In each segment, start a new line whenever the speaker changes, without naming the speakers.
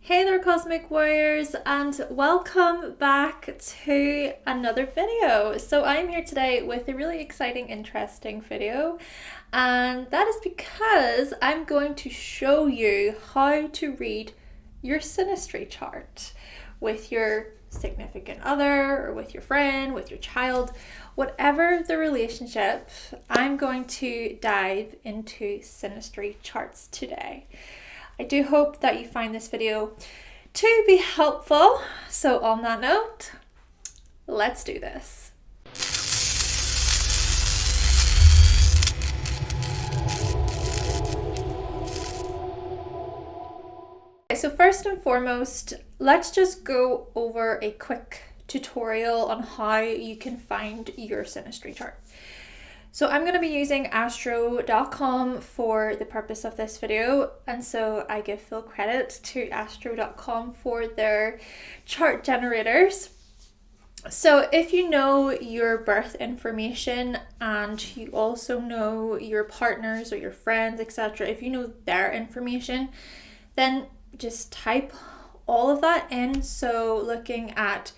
Hey there Cosmic Warriors, and welcome back to another video. So I'm here today with a really exciting, interesting video, and that is because I'm going to show you how to read your Synastry chart with your significant other or with your friend, with your child, whatever the relationship. I'm going to dive into Synastry charts today. I do hope that you find this video to be helpful. So on that note, let's do this. Okay, so first and foremost, let's just go over a quick tutorial on how you can find your Synastry chart. So I'm going to be using astro.com for the purpose of this video, and so I give full credit to astro.com for their chart generators. So if you know your birth information and you also know your partners or your friends, etc., if you know their information, then just type all of that in. So looking at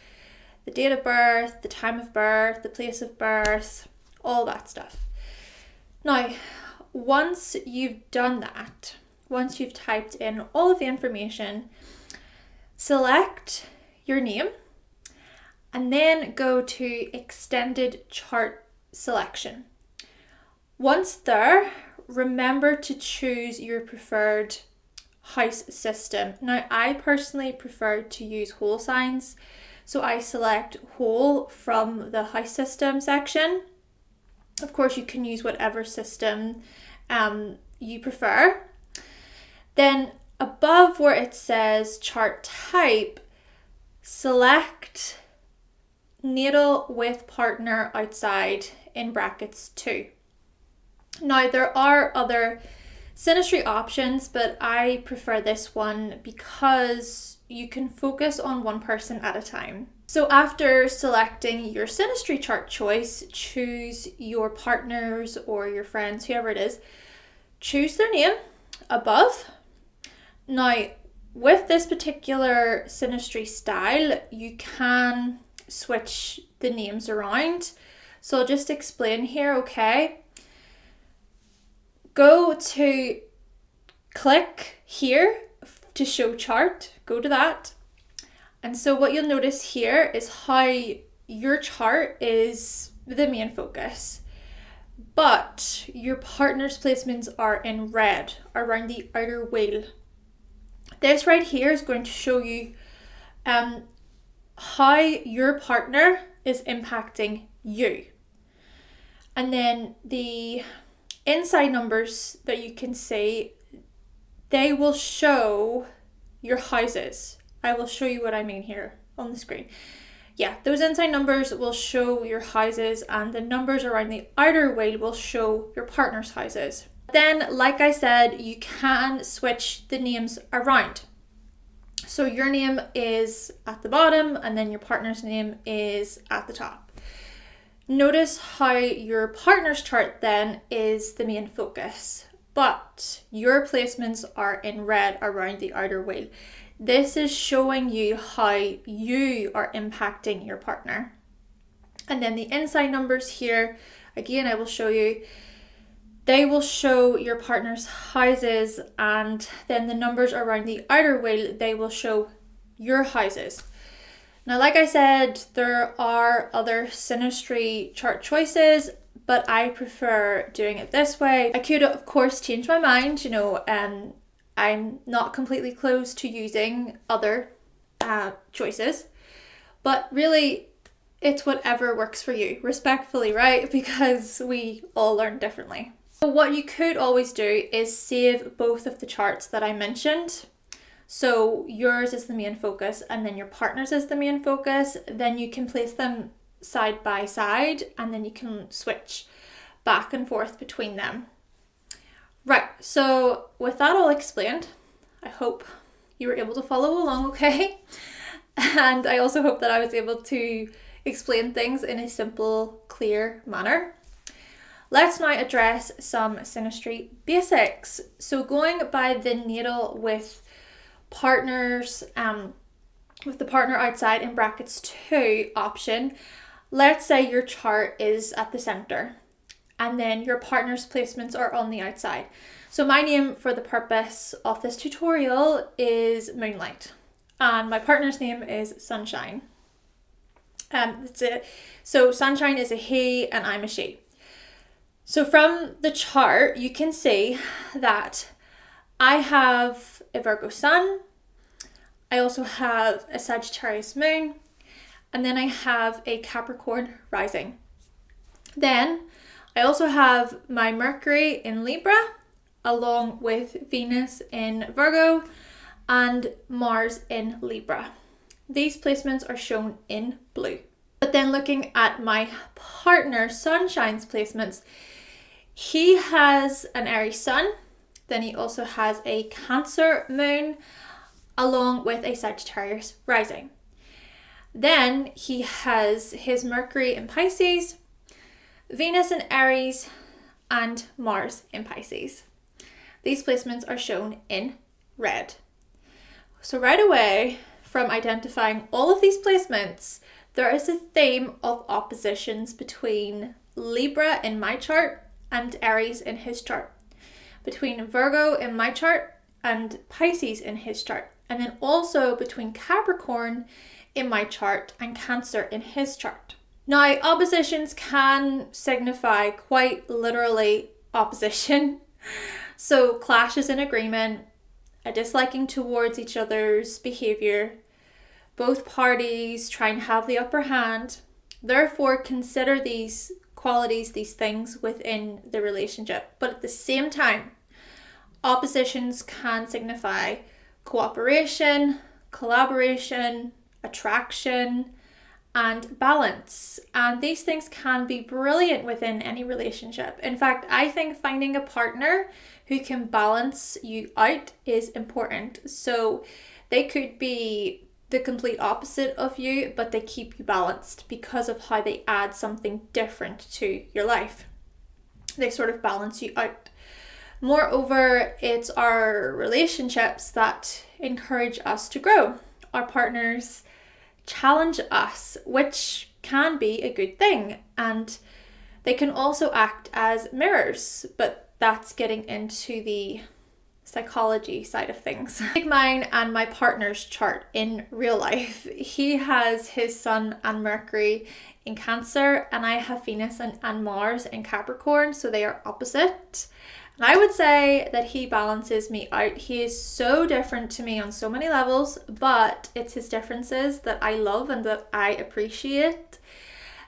the date of birth, the time of birth, the place of birth, all that stuff. Now, once you've done that, once you've typed in all of the information, select your name and then go to extended chart selection. Once there, remember to choose your preferred house system. Now, I personally prefer to use whole signs, so I select whole from the house system section. Of course, you can use whatever system you prefer. Then above where it says chart type, select natal with partner outside in brackets 2. Now there are other Synastry options, but I prefer this one because you can focus on one person at a time. So after selecting your Synastry chart choice, choose your partners or your friends, whoever it is, choose their name above. Now, with this particular Synastry style, you can switch the names around. So I'll just explain here, okay? Go to click here to show chart, go to that. And so what you'll notice here is how your chart is the main focus, but your partner's placements are in red around the outer wheel. This right here is going to show you how your partner is impacting you. And then the inside numbers that you can see, they will show your houses. I will show you what I mean here on the screen. Yeah, those inside numbers will show your houses, and the numbers around the outer wheel will show your partner's houses. Then, like I said, you can switch the names around. So your name is at the bottom and then your partner's name is at the top. Notice how your partner's chart then is the main focus, but your placements are in red around the outer wheel. This is showing you how you are impacting your partner. And then the inside numbers here, again, I will show you, they will show your partner's houses, and then the numbers around the outer wheel, they will show your houses. Now, like I said, there are other Synastry chart choices, but I prefer doing it this way. I could, of course, change my mind, I'm not completely closed to using other choices, but really it's whatever works for you, respectfully, right? Because we all learn differently. So what you could always do is save both of the charts that I mentioned. So yours is the main focus and then your partner's is the main focus. Then you can place them side by side and then you can switch back and forth between them. Right, so with that all explained, I hope you were able to follow along okay. And I also hope that I was able to explain things in a simple, clear manner. Let's now address some Synastry basics. So going by the natal with partners, with the partner outside in brackets 2 option, let's say your chart is at the center and then your partner's placements are on the outside. So my name for the purpose of this tutorial is Moonlight and my partner's name is Sunshine. That's it. So Sunshine is a he and I'm a she. So from the chart, you can see that I have a Virgo sun, I also have a Sagittarius moon, and then I have a Capricorn rising. Then I also have my Mercury in Libra, along with Venus in Virgo and Mars in Libra. These placements are shown in blue. But then looking at my partner Sunshine's placements, he has an Aries sun, then he also has a Cancer moon, along with a Sagittarius rising. Then he has his Mercury in Pisces, Venus in Aries, and Mars in Pisces. These placements are shown in red. So right away, from identifying all of these placements, there is a theme of oppositions between Libra in my chart and Aries in his chart, between Virgo in my chart and Pisces in his chart, and then also between Capricorn in my chart and Cancer in his chart. Now, oppositions can signify quite literally opposition. So clashes in agreement, a disliking towards each other's behavior, both parties try and have the upper hand. Therefore, consider these qualities, these things within the relationship. But at the same time, oppositions can signify cooperation, collaboration, attraction, and balance. And these things can be brilliant within any relationship. In fact, I think finding a partner who can balance you out is important. So they could be the complete opposite of you, but they keep you balanced because of how they add something different to your life. They sort of balance you out. Moreover, it's our relationships that encourage us to grow. Our partners challenge us, which can be a good thing, and they can also act as mirrors, but that's getting into the psychology side of things. Take mine and my partner's chart in real life. He has his Sun and Mercury in Cancer, and I have Venus and Mars in Capricorn, so they are opposite. And I would say that he balances me out. He is so different to me on so many levels, but it's his differences that I love and that I appreciate.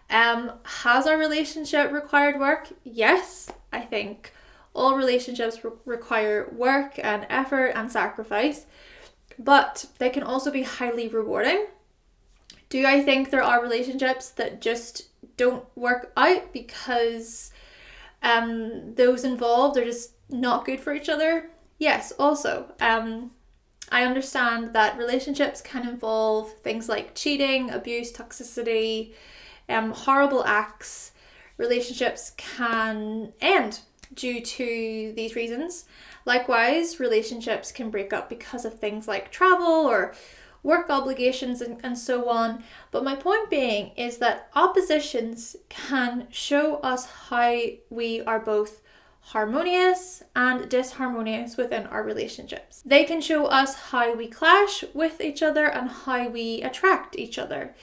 Has our relationship required work? Yes, I think all relationships require work and effort and sacrifice, but they can also be highly rewarding. Do I think there are relationships that just don't work out because those involved are just not good for each other? Yes, also. I understand that relationships can involve things like cheating, abuse, toxicity, horrible acts. Relationships can end due to these reasons. Likewise, relationships can break up because of things like travel or work obligations and so on. But my point being is that oppositions can show us how we are both harmonious and disharmonious within our relationships. They can show us how we clash with each other and how we attract each other.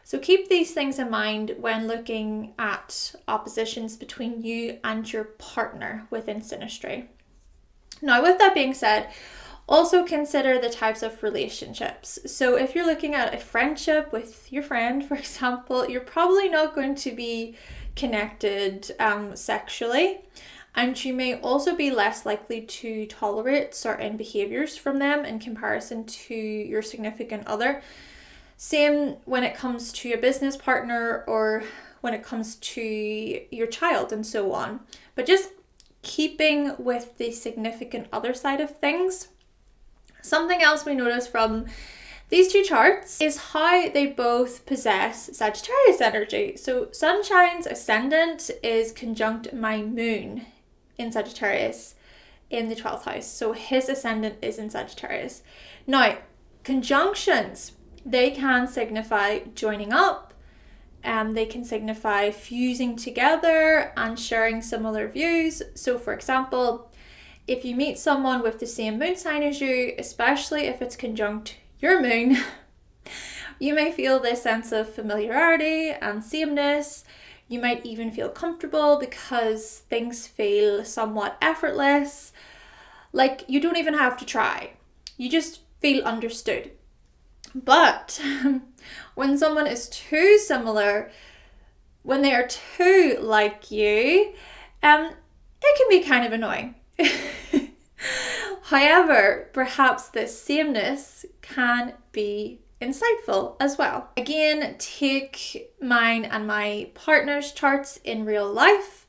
So keep these things in mind when looking at oppositions between you and your partner within Synastry. Now, with that being said, also consider the types of relationships. So if you're looking at a friendship with your friend, for example, you're probably not going to be connected sexually, and you may also be less likely to tolerate certain behaviors from them in comparison to your significant other. Same when it comes to a business partner or when it comes to your child and so on. But just keeping with the significant other side of things, something else we notice from these two charts is how they both possess Sagittarius energy. So Sunshine's ascendant is conjunct my moon in Sagittarius in the 12th house. So his ascendant is in Sagittarius. Now, conjunctions, they can signify joining up, they can signify fusing together and sharing similar views. So for example, if you meet someone with the same moon sign as you, especially if it's conjunct your moon, you may feel this sense of familiarity and sameness. You might even feel comfortable because things feel somewhat effortless. Like you don't even have to try. You just feel understood. But when someone is too similar, when they are too like you, it can be kind of annoying. However, perhaps this sameness can be insightful as well. Again, take mine and my partner's charts in real life.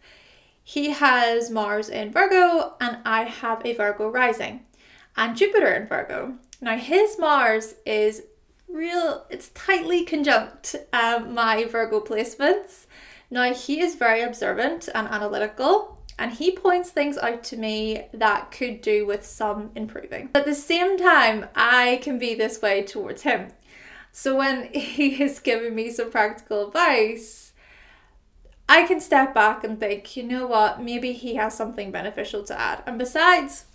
He has Mars in Virgo and I have a Virgo rising and Jupiter in Virgo. Now his Mars is it's tightly conjunct my Virgo placements. Now he is very observant and analytical, and he points things out to me that could do with some improving. At the same time, I can be this way towards him. So when he is giving me some practical advice, I can step back and think, you know what, maybe he has something beneficial to add. And besides,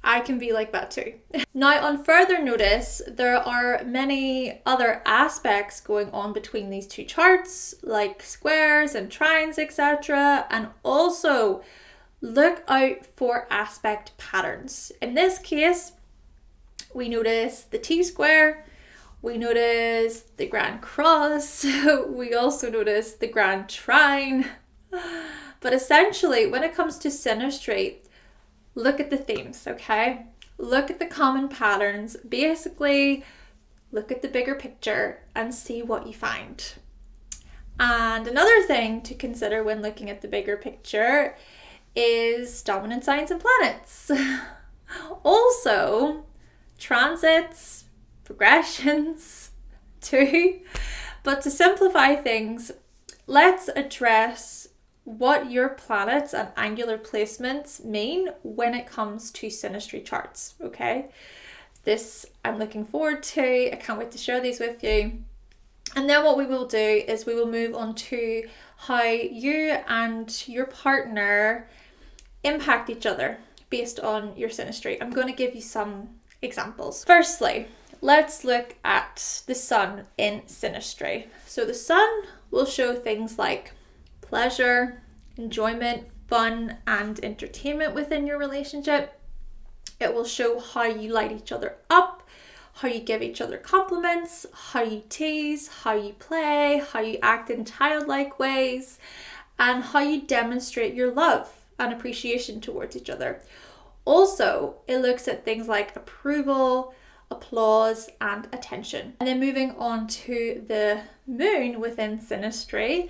I can be like that too. Now, on further notice, there are many other aspects going on between these two charts, like squares and trines, etc. And also look out for aspect patterns. In this case, we notice the T-square, we notice the Grand Cross, we also notice the Grand Trine. But essentially, when it comes to synastry, look at the themes, okay? Look at the common patterns. Basically, look at the bigger picture and see what you find. And another thing to consider when looking at the bigger picture is dominant signs and planets. Also, transits, progressions too. But to simplify things, let's address what your planets and angular placements mean when it comes to synastry charts, okay? This I'm looking forward to. I can't wait to share these with you. And then what we will do is we will move on to how you and your partner impact each other based on your synastry. I'm going to give you some examples. Firstly, let's look at the sun in synastry. So the sun will show things like pleasure, enjoyment, fun, and entertainment within your relationship. It will show how you light each other up, how you give each other compliments, how you tease, how you play, how you act in childlike ways, and how you demonstrate your love and appreciation towards each other. Also, it looks at things like approval, applause, and attention. And then moving on to the moon within synastry,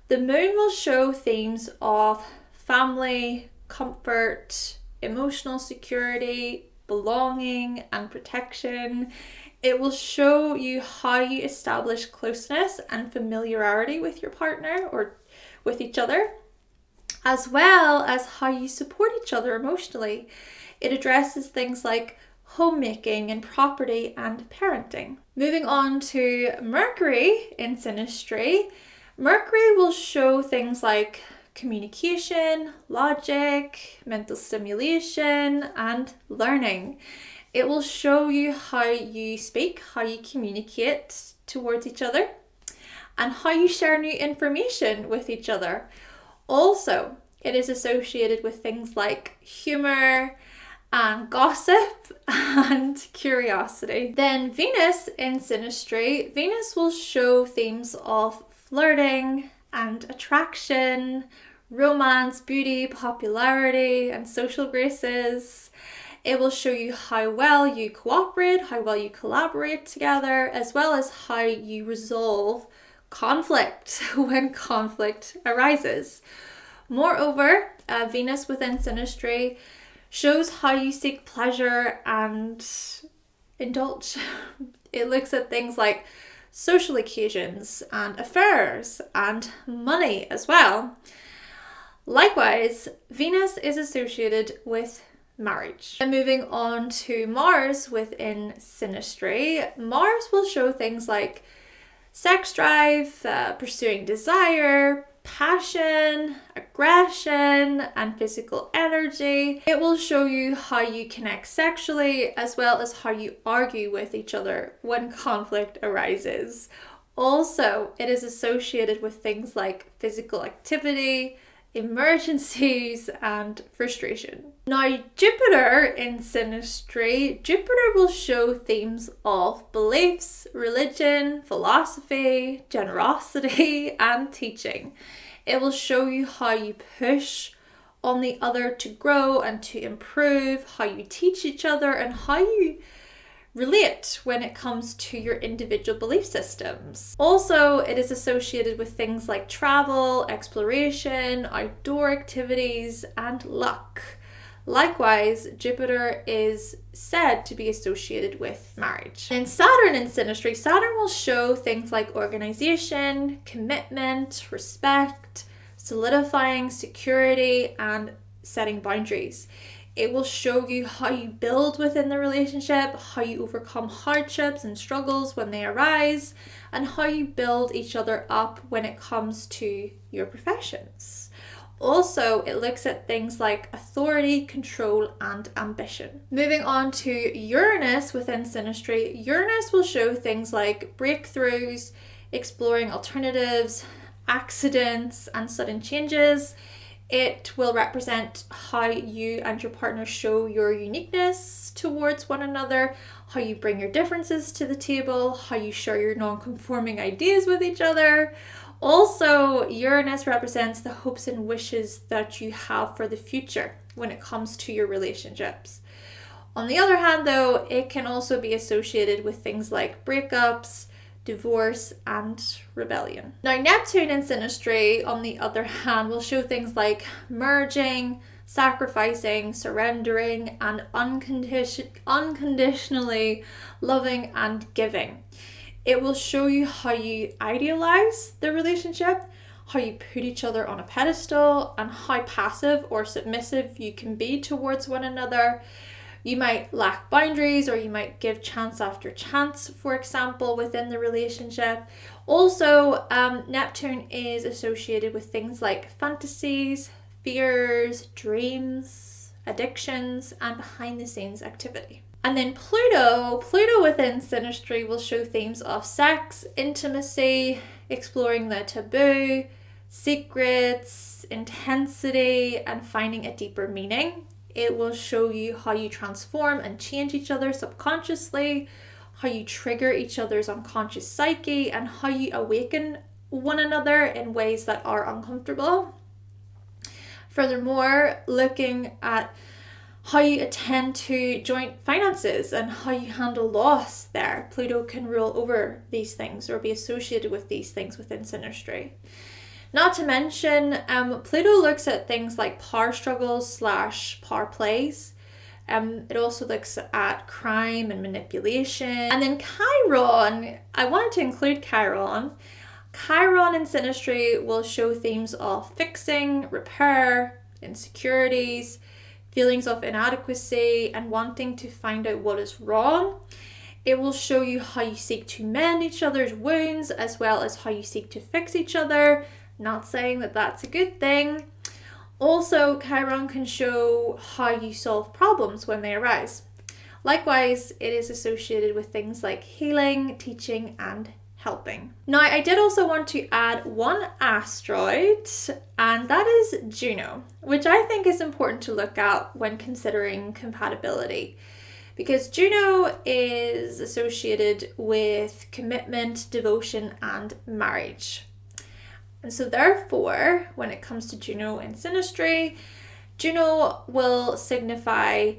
the moon will show themes of family, comfort, emotional security, belonging, and protection. It will show you how you establish closeness and familiarity with your partner or with each other, as well as how you support each other emotionally. It addresses things like homemaking and property and parenting. Moving on to Mercury in synastry, Mercury will show things like communication, logic, mental stimulation, and learning. It will show you how you speak, how you communicate towards each other, and how you share new information with each other. Also, it is associated with things like humor and gossip and curiosity. Then Venus in synastry, Venus will show themes of flirting and attraction, romance, beauty, popularity, and social graces. It will show you how well you cooperate, how well you collaborate together, as well as how you resolve conflict when conflict arises. Moreover, Venus within synastry shows how you seek pleasure and indulge. It looks at things like social occasions and affairs and money as well. Likewise, Venus is associated with marriage. And moving on to Mars within Synastry, Mars will show things like sex drive, pursuing desire, passion, aggression, and physical energy. It will show you how you connect sexually as well as how you argue with each other when conflict arises. Also, it is associated with things like physical activity, emergencies, and frustration. Now, Jupiter in Synastry, Jupiter will show themes of beliefs, religion, philosophy, generosity, and teaching. It will show you how you push on the other to grow and to improve, how you teach each other, and how you relate when it comes to your individual belief systems. Also, it is associated with things like travel, exploration, outdoor activities, and luck. Likewise, Jupiter is said to be associated with marriage. And Saturn in Synastry, Saturn will show things like organization, commitment, respect, solidifying security, and setting boundaries. It will show you how you build within the relationship, how you overcome hardships and struggles when they arise, and how you build each other up when it comes to your professions. Also, it looks at things like authority, control, and ambition. Moving on to Uranus within Synastry, Uranus will show things like breakthroughs, exploring alternatives, accidents, and sudden changes. It will represent how you and your partner show your uniqueness towards one another, how you bring your differences to the table, how you share your non-conforming ideas with each other. Also, Uranus represents the hopes and wishes that you have for the future when it comes to your relationships. On the other hand, though, it can also be associated with things like breakups, divorce, and rebellion. Now, Neptune in Synastry, on the other hand, will show things like merging, sacrificing, surrendering, and unconditionally loving and giving. It will show you how you idealize the relationship, how you put each other on a pedestal, and how passive or submissive you can be towards one another. You might lack boundaries, or you might give chance after chance, for example, within the relationship. Also, Neptune is associated with things like fantasies, fears, dreams, addictions, and behind the scenes activity. And then Pluto within Synastry will show themes of sex, intimacy, exploring the taboo, secrets, intensity, and finding a deeper meaning. It will show you how you transform and change each other subconsciously, how you trigger each other's unconscious psyche, and how you awaken one another in ways that are uncomfortable. Furthermore, looking at how you attend to joint finances and how you handle loss there. Pluto can rule over these things or be associated with these things within Synastry. Not to mention, Pluto looks at things like power struggles / power plays. It also looks at crime and manipulation. And then Chiron, I wanted to include Chiron. Chiron in Synastry will show themes of fixing, repair, insecurities, feelings of inadequacy, and wanting to find out what is wrong. It will show you how you seek to mend each other's wounds as well as how you seek to fix each other. Not saying that that's a good thing. Also, Chiron can show how you solve problems when they arise. Likewise, it is associated with things like healing, teaching, and helping. Now, I did also want to add one asteroid, and that is Juno, which I think is important to look at when considering compatibility, because Juno is associated with commitment, devotion, and marriage. And so therefore, when it comes to Juno in Synastry, Juno will signify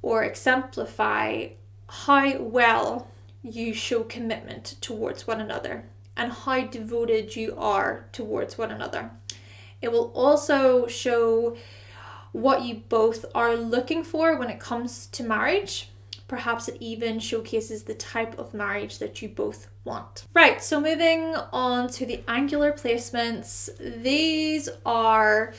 or exemplify how well you show commitment towards one another and how devoted you are towards one another. It will also show what you both are looking for when it comes to marriage. Perhaps it even showcases the type of marriage that you both want. Right, so moving on to the angular placements. These are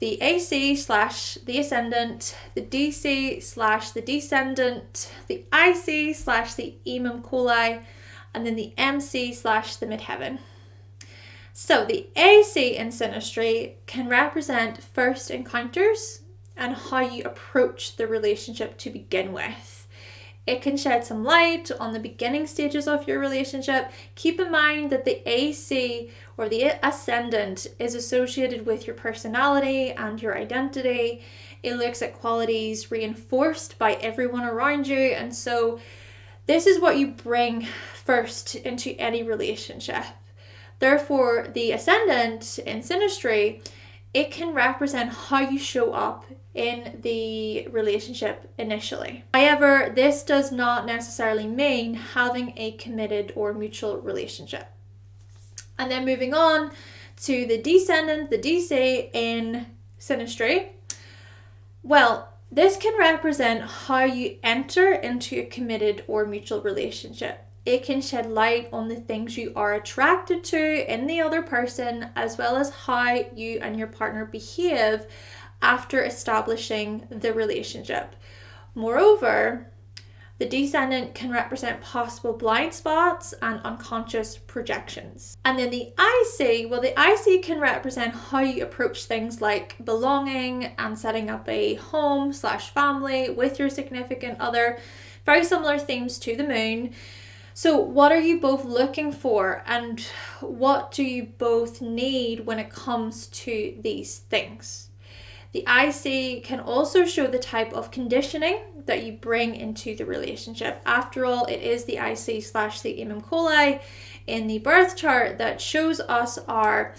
the AC slash the ascendant, the DC slash the descendant, the IC slash the emum coli, and then the MC slash the midheaven. So the AC in Synastry can represent first encounters and how you approach the relationship to begin with. It can shed some light on the beginning stages of your relationship. Keep in mind that the AC or the ascendant is associated with your personality and your identity. It looks at qualities reinforced by everyone around you, and so this is what you bring first into any relationship. Therefore, the ascendant in Synastry, it can represent how you show up in the relationship initially. However, this does not necessarily mean having a committed or mutual relationship. And then moving on to the descendant, the DC in Synastry. Well, this can represent how you enter into a committed or mutual relationship. It can shed light on the things you are attracted to in the other person, as well as how you and your partner behave after establishing the relationship. Moreover, the descendant can represent possible blind spots and unconscious projections. And then the IC, well, the IC can represent how you approach things like belonging and setting up a home / family with your significant other. Very similar themes to the moon. So what are you both looking for, and what do you both need when it comes to these things? The IC can also show the type of conditioning that you bring into the relationship. After all, it is the IC slash the emum coli in the birth chart that shows us our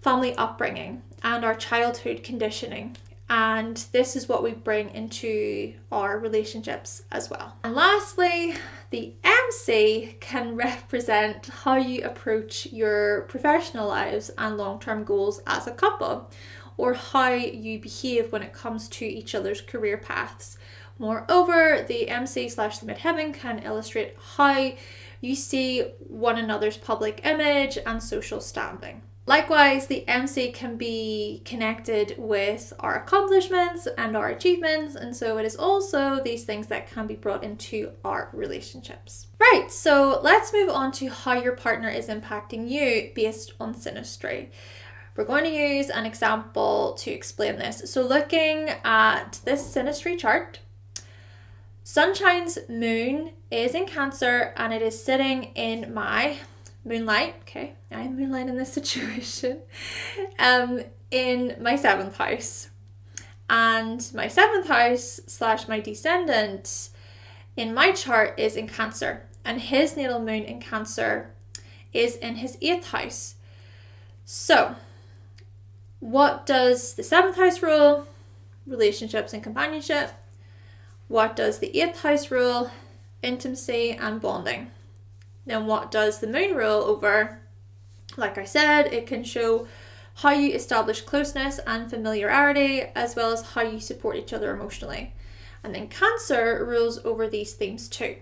family upbringing and our childhood conditioning. And this is what we bring into our relationships as well. And lastly, the MC can represent how you approach your professional lives and long-term goals as a couple, or how you behave when it comes to each other's career paths. Moreover, the MC slash the midheaven can illustrate how you see one another's public image and social standing. Likewise, the MC can be connected with our accomplishments and our achievements, and so it is also these things that can be brought into our relationships. Right, so let's move on to how your partner is impacting you based on Synastry. We're going to use an example to explain this. So looking at this Synastry chart, Sunshine's moon is in Cancer and it is sitting in my moonlight, okay, I'm moonlight in this situation, in my 7th house. And my 7th house slash my descendant in my chart is in Cancer, and his natal moon in Cancer is in his 8th house. So, what does the 7th house rule? Relationships and companionship. What does the 8th house rule? Intimacy and bonding. Then what does the moon rule over? Like I said, it can show how you establish closeness and familiarity, as well as how you support each other emotionally. And then Cancer rules over these themes too.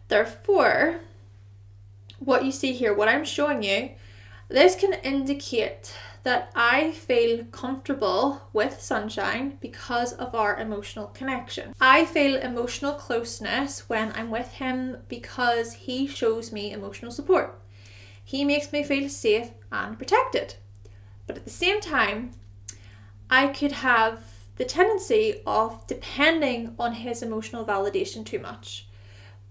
Therefore, what you see here, what I'm showing you, this can indicate that I feel comfortable with Sunshine because of our emotional connection. I feel emotional closeness when I'm with him because he shows me emotional support. He makes me feel safe and protected. But at the same time, I could have the tendency of depending on his emotional validation too much.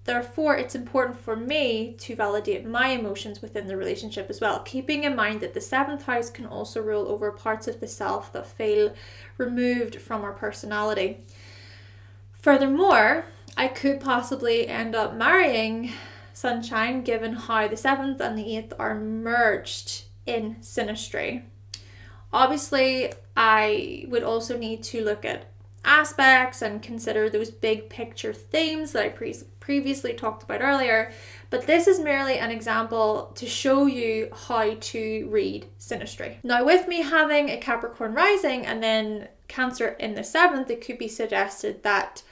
Therefore, it's important for me to validate my emotions within the relationship as well, keeping in mind that the 7th house can also rule over parts of the self that feel removed from our personality. Furthermore, I could possibly end up marrying Sunshine given how the 7th and the 8th are merged in Synastry. Obviously, I would also need to look at aspects and consider those big picture themes that I previously talked about earlier, but this is merely an example to show you how to read Synastry. Now, with me having a Capricorn rising and then Cancer in the 7th, it could be suggested that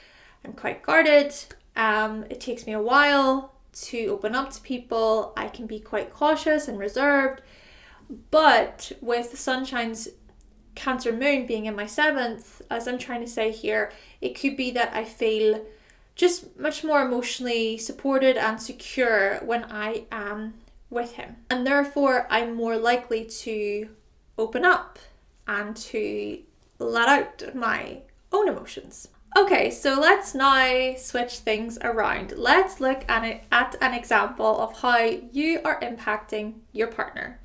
I'm quite guarded. It takes me a while to open up to people. I can be quite cautious and reserved, but with Sunshine's Cancer moon being in my 7th, as I'm trying to say here, it could be that I feel just much more emotionally supported and secure when I am with him. And therefore, I'm more likely to open up and to let out my own emotions. Okay, so let's now switch things around. Let's look at an example of how you are impacting your partner.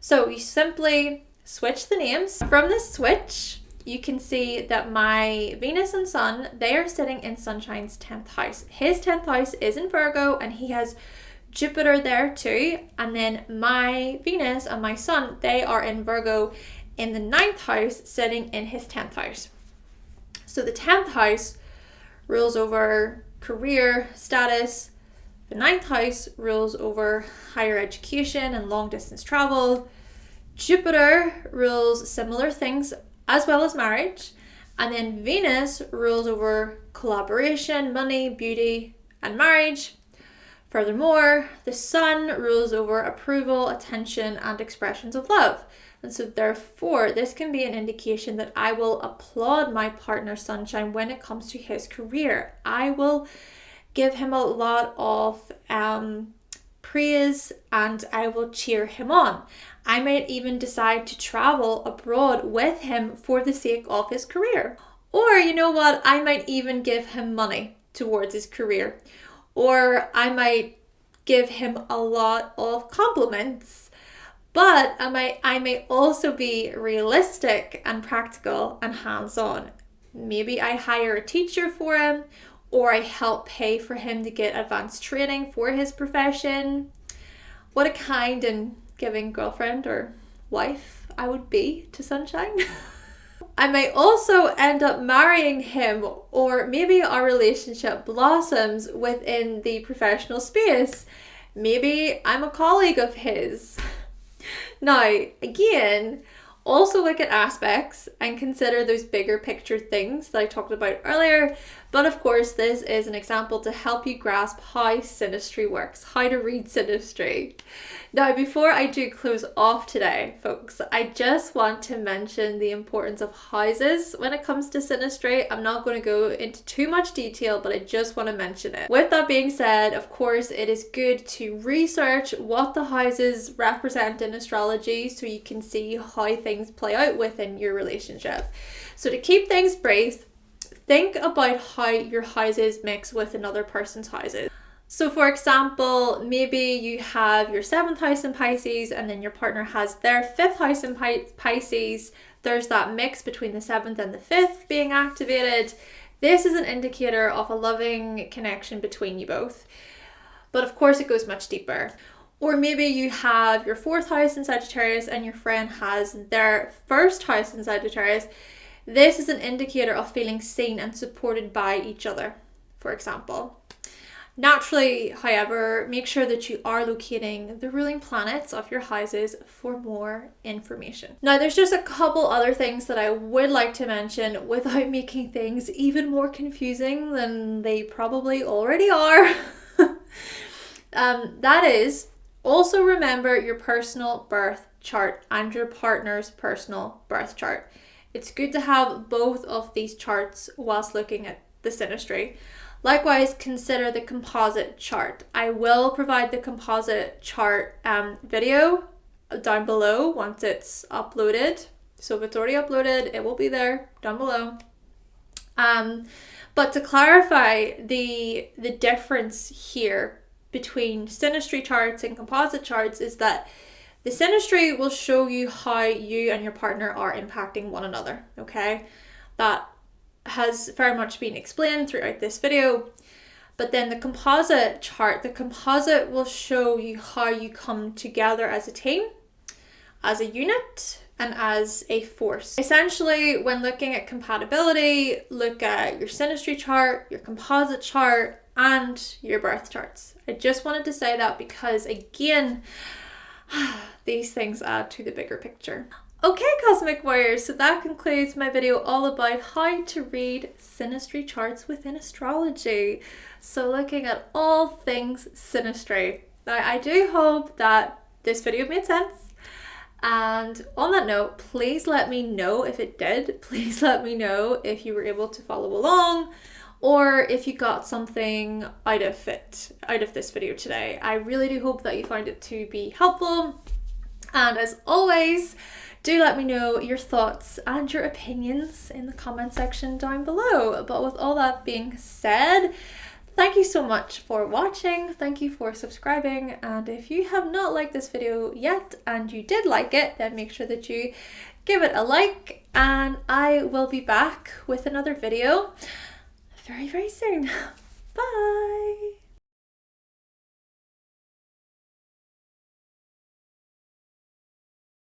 So you simply switch the names. From this switch, you can see that my Venus and Sun, they are sitting in Sunshine's 10th house. His 10th house is in Virgo and he has Jupiter there too. And then my Venus and my Sun, they are in Virgo in the 9th house, sitting in his 10th house. So the 10th house rules over career status. The 9th house rules over higher education and long distance travel. Jupiter rules similar things as well as marriage. And then Venus rules over collaboration, money, beauty, and marriage. Furthermore, the Sun rules over approval, attention, and expressions of love. And so therefore, this can be an indication that I will applaud my partner Sunshine when it comes to his career. I will give him a lot of praise and I will cheer him on. I might even decide to travel abroad with him for the sake of his career. Or you know what, I might even give him money towards his career. Or I might give him a lot of compliments. But I may also be realistic and practical and hands-on. Maybe I hire a teacher for him, or I help pay for him to get advanced training for his profession. What a kind and giving girlfriend or wife I would be to Sunshine. I may also end up marrying him, or maybe our relationship blossoms within the professional space. Maybe I'm a colleague of his. Now, again, also look at aspects and consider those bigger picture things that I talked about earlier. But of course, this is an example to help you grasp how synastry works, how to read synastry. Now, before I do close off today, folks, I just want to mention the importance of houses when it comes to synastry. I'm not going to go into too much detail, but I just want to mention it. With that being said, of course, it is good to research what the houses represent in astrology so you can see how things play out within your relationship. So to keep things brief, think about how your houses mix with another person's houses. So for example, maybe you have your 7th house in Pisces and then your partner has their 5th house in Pisces. There's that mix between the 7th and the 5th being activated. This is an indicator of a loving connection between you both. But of course it goes much deeper. Or maybe you have your 4th house in Sagittarius and your friend has their 1st house in Sagittarius. This is an indicator of feeling seen and supported by each other, for example. Naturally, however, make sure that you are locating the ruling planets of your houses for more information. Now, there's just a couple other things that I would like to mention without making things even more confusing than they probably already are. That is, also remember your personal birth chart and your partner's personal birth chart. It's good to have both of these charts whilst looking at the synastry. Likewise, consider the composite chart. I will provide the composite chart video down below once it's uploaded. So if it's already uploaded, it will be there down below. But to clarify the difference here between synastry charts and composite charts is that the synastry will show you how you and your partner are impacting one another, okay? That has very much been explained throughout this video. But then the composite chart, the composite will show you how you come together as a team, as a unit, and as a force. Essentially, when looking at compatibility, look at your synastry chart, your composite chart, and your birth charts. I just wanted to say that because, again, these things add to the bigger picture. Okay, Cosmic Warriors, so that concludes my video all about how to read synastry charts within astrology. So looking at all things synastry. Now, I do hope that this video made sense. And on that note, please let me know if it did. Please let me know if you were able to follow along, or if you got something out of this video today. I really do hope that you found it to be helpful. And as always, do let me know your thoughts and your opinions in the comment section down below. But with all that being said, thank you so much for watching. Thank you for subscribing. And if you have not liked this video yet and you did like it, then make sure that you give it a like. And I will be back with another video very, very soon. Bye.